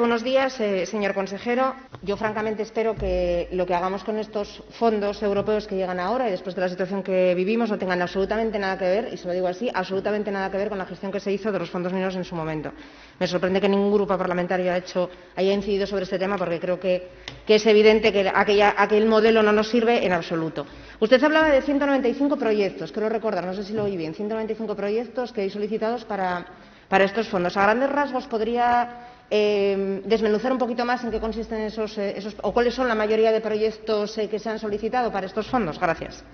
Buenos días, señor consejero. Yo, francamente, espero que lo que hagamos con estos fondos europeos que llegan ahora y después de la situación que vivimos no tengan absolutamente nada que ver, y se lo digo así, absolutamente nada que ver con la gestión que se hizo de los fondos mineros en su momento. Me sorprende que ningún grupo parlamentario haya incidido sobre este tema, porque creo que es evidente que aquel modelo no nos sirve en absoluto. Usted hablaba de 195 proyectos, creo recordar, no sé si lo oí bien, 195 proyectos que hay solicitados para estos fondos. A grandes rasgos, ¿podría desmenuzar un poquito más en qué consisten esos o cuáles son la mayoría de proyectos que se han solicitado para estos fondos? Gracias.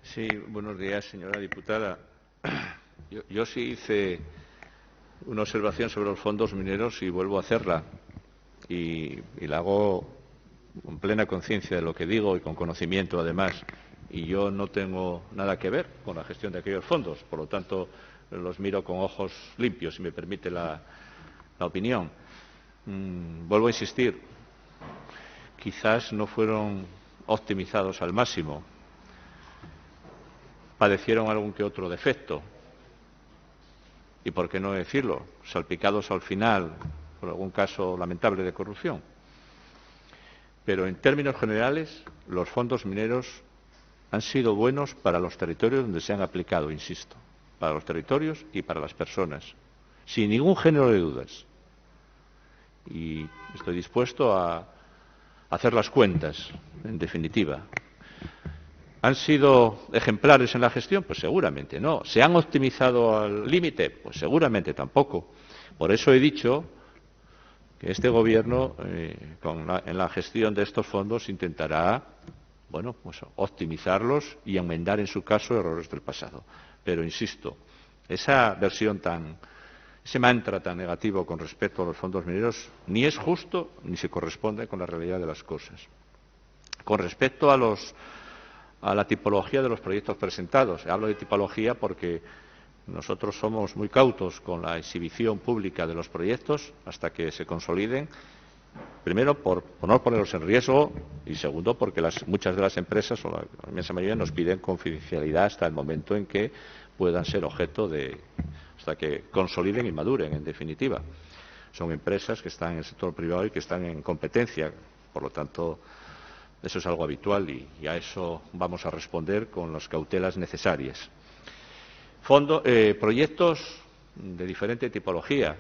Sí, buenos días, señora diputada. Yo sí hice una observación sobre los fondos mineros y vuelvo a hacerla. Y la hago con plena conciencia de lo que digo y con conocimiento, además. Y yo no tengo nada que ver con la gestión de aquellos fondos. Por lo tanto, los miro con ojos limpios, si me permite la opinión. Vuelvo a insistir, quizás no fueron optimizados al máximo, padecieron algún que otro defecto y, por qué no decirlo, salpicados al final por algún caso lamentable de corrupción. Pero en términos generales, los fondos mineros han sido buenos para los territorios donde se han aplicado, insisto, para los territorios y para las personas, sin ningún género de dudas. Y estoy dispuesto a hacer las cuentas, en definitiva. ¿Han sido ejemplares en la gestión? Pues seguramente no. ¿Se han optimizado al límite? Pues seguramente tampoco. Por eso he dicho que este Gobierno, en la gestión de estos fondos, intentará, pues optimizarlos y enmendar, en su caso, errores del pasado. Pero, insisto, ese mantra tan negativo con respecto a los fondos mineros ni es justo ni se corresponde con la realidad de las cosas. Con respecto a la tipología de los proyectos presentados, hablo de tipología porque nosotros somos muy cautos con la exhibición pública de los proyectos hasta que se consoliden, primero por no ponerlos en riesgo y segundo porque muchas de las empresas, o la inmensa mayoría, nos piden confidencialidad hasta el momento en que puedan ser objeto hasta que consoliden y maduren, en definitiva. Son empresas que están en el sector privado y que están en competencia, por lo tanto, eso es algo habitual y a eso vamos a responder con las cautelas necesarias. Proyectos de diferente tipología.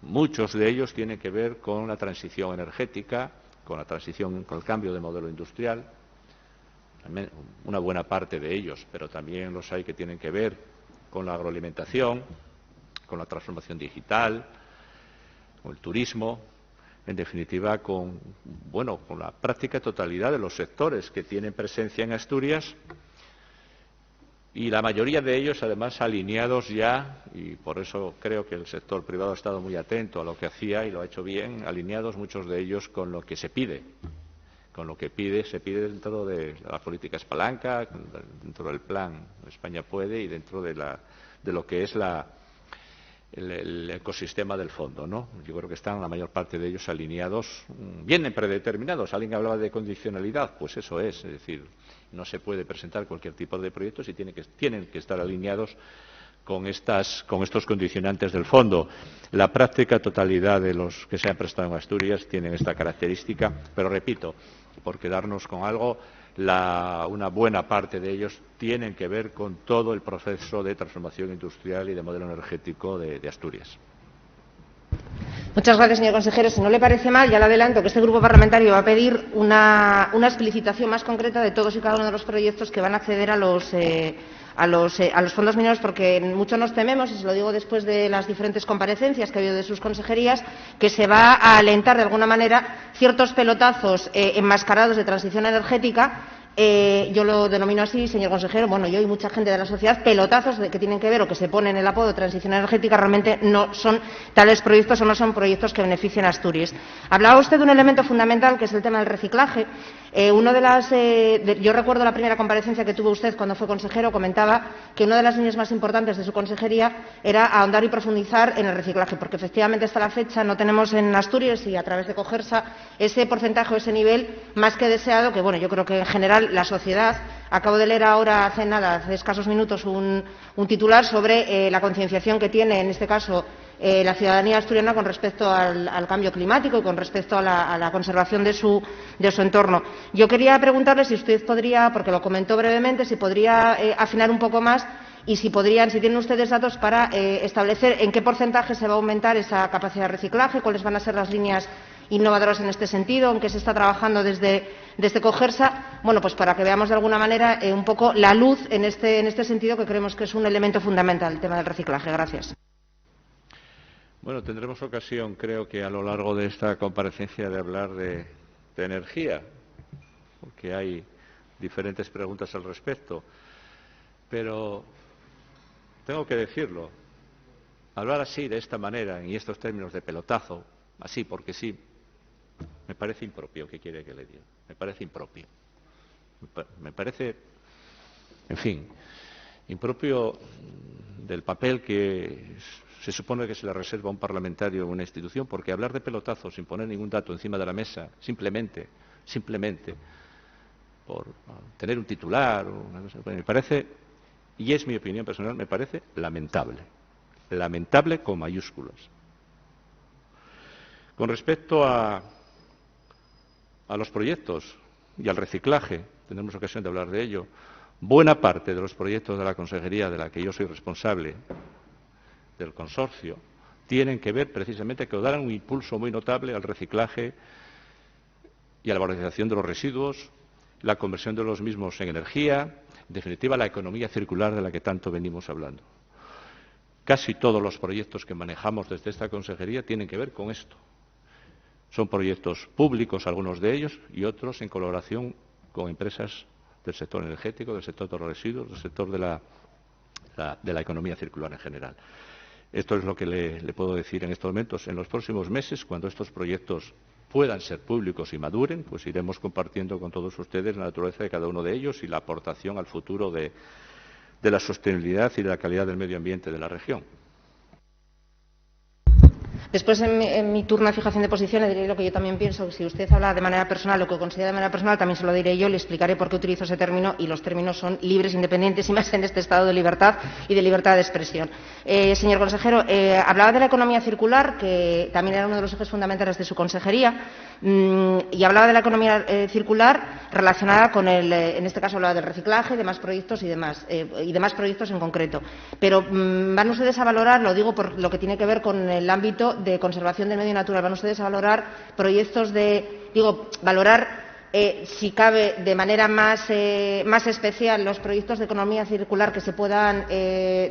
Muchos de ellos tienen que ver con la transición energética, con el cambio de modelo industrial, una buena parte de ellos, pero también los hay que tienen que ver con la agroalimentación, con la transformación digital, con el turismo, en definitiva con la práctica totalidad de los sectores que tienen presencia en Asturias, y la mayoría de ellos, además, alineados ya, y por eso creo que el sector privado ha estado muy atento a lo que hacía y lo ha hecho bien, alineados muchos de ellos con lo que se pide. Con lo que se pide dentro de las políticas palanca, dentro del plan España Puede y dentro de lo que es el ecosistema del fondo, ¿no? Yo creo que están la mayor parte de ellos alineados, bien predeterminados. Alguien hablaba de condicionalidad, pues eso es decir, no se puede presentar cualquier tipo de proyectos y tienen que estar alineados con estos condicionantes del fondo. La práctica totalidad de los que se han prestado en Asturias tienen esta característica, pero repito, por quedarnos con algo, una buena parte de ellos tienen que ver con todo el proceso de transformación industrial y de modelo energético de Asturias. Muchas gracias, señor consejero. Si no le parece mal, ya le adelanto que este grupo parlamentario va a pedir una explicitación más concreta de todos y cada uno de los proyectos que van a acceder a los fondos mineros, porque mucho nos tememos, y se lo digo después de las diferentes comparecencias que ha habido de sus consejerías, que se va a alentar de alguna manera ciertos pelotazos enmascarados de transición energética. Yo lo denomino así, señor consejero, yo y mucha gente de la sociedad, pelotazos que tienen que ver o que se ponen el apodo de transición energética, realmente no son tales proyectos o no son proyectos que beneficien a Asturias. Hablaba usted de un elemento fundamental, que es el tema del reciclaje. Yo recuerdo la primera comparecencia que tuvo usted cuando fue consejero, comentaba que una de las líneas más importantes de su consejería era ahondar y profundizar en el reciclaje, porque efectivamente hasta la fecha no tenemos en Asturias, y a través de Cogersa, ese porcentaje o ese nivel más que deseado, que yo creo que en general la sociedad. Acabo de leer ahora, hace escasos minutos, un titular sobre la concienciación que tiene, en este caso, la ciudadanía asturiana con respecto al cambio climático y con respecto a la conservación de su entorno. Yo quería preguntarle si usted podría, porque lo comentó brevemente, si podría afinar un poco más y si tienen ustedes datos para establecer en qué porcentaje se va a aumentar esa capacidad de reciclaje, cuáles van a ser las líneas innovadoras en este sentido, en qué se está trabajando desde Cogersa, bueno, pues para que veamos de alguna manera un poco la luz en este sentido, que creemos que es un elemento fundamental, el tema del reciclaje. Gracias. Bueno, tendremos ocasión, creo que a lo largo de esta comparecencia, de hablar de energía, porque hay diferentes preguntas al respecto. Pero tengo que decirlo, hablar así, de esta manera, en estos términos de pelotazo, así porque sí, me parece impropio. ¿Qué quiere que le diga? Me parece impropio. Me parece, en fin, impropio del papel que se supone que se le reserva a un parlamentario en una institución, porque hablar de pelotazo sin poner ningún dato encima de la mesa, simplemente por tener un titular, me parece, y es mi opinión personal, me parece lamentable. Lamentable con mayúsculas. Con respecto a los proyectos y al reciclaje, tendremos ocasión de hablar de ello. Buena parte de los proyectos de la consejería de la que yo soy responsable, del consorcio, tienen que ver precisamente que darán un impulso muy notable al reciclaje y a la valorización de los residuos, la conversión de los mismos en energía, en definitiva la economía circular de la que tanto venimos hablando. Casi todos los proyectos que manejamos desde esta consejería tienen que ver con esto. Son proyectos públicos, algunos de ellos, y otros en colaboración con empresas del sector energético, del sector de los residuos, del sector de la economía circular en general. Esto es lo que le puedo decir en estos momentos. En los próximos meses, cuando estos proyectos puedan ser públicos y maduren, pues iremos compartiendo con todos ustedes la naturaleza de cada uno de ellos y la aportación al futuro de la sostenibilidad y de la calidad del medio ambiente de la región. Después, en mi turno de fijación de posición, le diré lo que yo también pienso. Si usted habla de manera personal, lo que considera de manera personal, también se lo diré yo, le explicaré por qué utilizo ese término, y los términos son libres, independientes, y más en este estado de libertad y de libertad de expresión. Señor consejero, hablaba de la economía circular, que también era uno de los ejes fundamentales de su consejería, y hablaba de la economía circular relacionada con en este caso hablaba del reciclaje, demás proyectos y demás proyectos en concreto. Pero van ustedes a valorar, lo digo por lo que tiene que ver con el ámbito de conservación del medio natural, van ustedes a valorar proyectos valorar si cabe de manera más especial los proyectos de economía circular que se puedan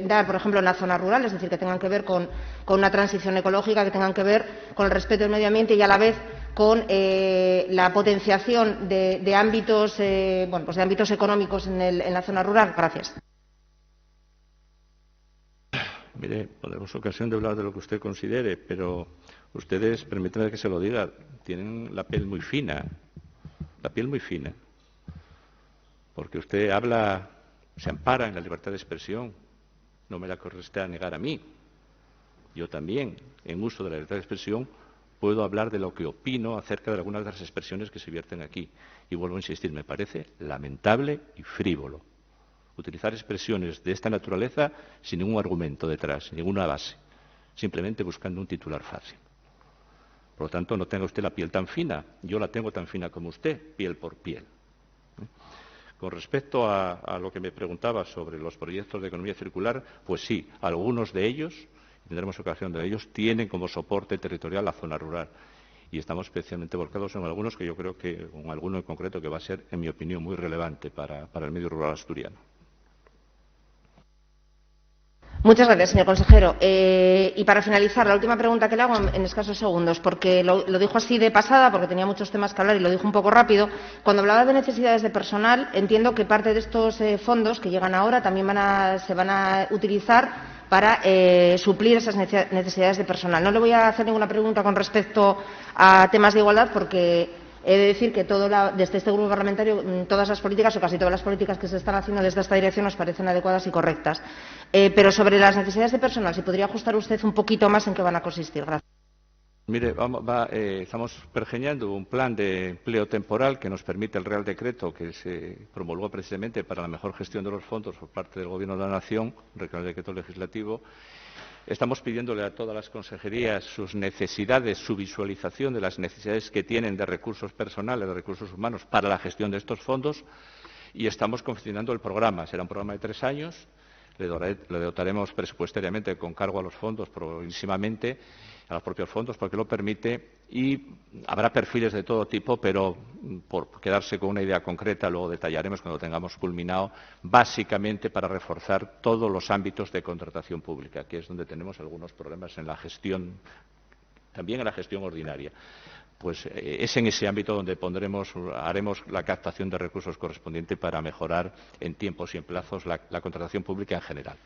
dar, por ejemplo, en la zona rural, es decir, que tengan que ver con una transición ecológica, que tengan que ver con el respeto del medio ambiente y a la vez con la potenciación de ámbitos, pues de ámbitos económicos en la zona rural. Gracias. Mire, podremos ocasión de hablar de lo que usted considere, pero ustedes, permítanme que se lo diga, tienen la piel muy fina, porque usted habla, se ampara en la libertad de expresión, no me la corresponde negar a mí. Yo también, en uso de la libertad de expresión, puedo hablar de lo que opino acerca de algunas de las expresiones que se vierten aquí. Y vuelvo a insistir, me parece lamentable y frívolo utilizar expresiones de esta naturaleza sin ningún argumento detrás, sin ninguna base, simplemente buscando un titular fácil. Por lo tanto, no tenga usted la piel tan fina, yo la tengo tan fina como usted, piel por piel. Con respecto a lo que me preguntaba sobre los proyectos de economía circular, pues sí, algunos de ellos, tendremos ocasión de ellos, tienen como soporte territorial la zona rural. Y estamos especialmente volcados en algunos que yo creo que, con alguno en concreto, que va a ser, en mi opinión, muy relevante para el medio rural asturiano. Muchas gracias, señor consejero. Y para finalizar, la última pregunta que le hago en escasos segundos, porque lo dijo así de pasada, porque tenía muchos temas que hablar y lo dijo un poco rápido. Cuando hablaba de necesidades de personal, entiendo que parte de estos fondos que llegan ahora también se van a utilizar para suplir esas necesidades de personal. No le voy a hacer ninguna pregunta con respecto a temas de igualdad, porque he de decir que desde este grupo parlamentario todas las políticas o casi todas las políticas que se están haciendo desde esta dirección nos parecen adecuadas y correctas. Pero sobre las necesidades de personal, si podría ajustar usted un poquito más en qué van a consistir. Gracias. Mire, estamos pergeñando un plan de empleo temporal que nos permite el Real Decreto que se promulgó precisamente para la mejor gestión de los fondos por parte del Gobierno de la Nación, el Real Decreto legislativo, Estamos pidiéndole a todas las consejerías sus necesidades, su visualización de las necesidades que tienen de recursos personales, de recursos humanos para la gestión de estos fondos y estamos confeccionando el programa. Será un programa de 3 años. Le dotaremos presupuestariamente con cargo a los fondos progresivamente, a los propios fondos, porque lo permite, y habrá perfiles de todo tipo, pero por quedarse con una idea concreta, luego detallaremos cuando lo tengamos culminado, básicamente para reforzar todos los ámbitos de contratación pública, que es donde tenemos algunos problemas en la gestión, también en la gestión ordinaria. Pues es en ese ámbito donde haremos la captación de recursos correspondiente para mejorar en tiempos y en plazos la contratación pública en general.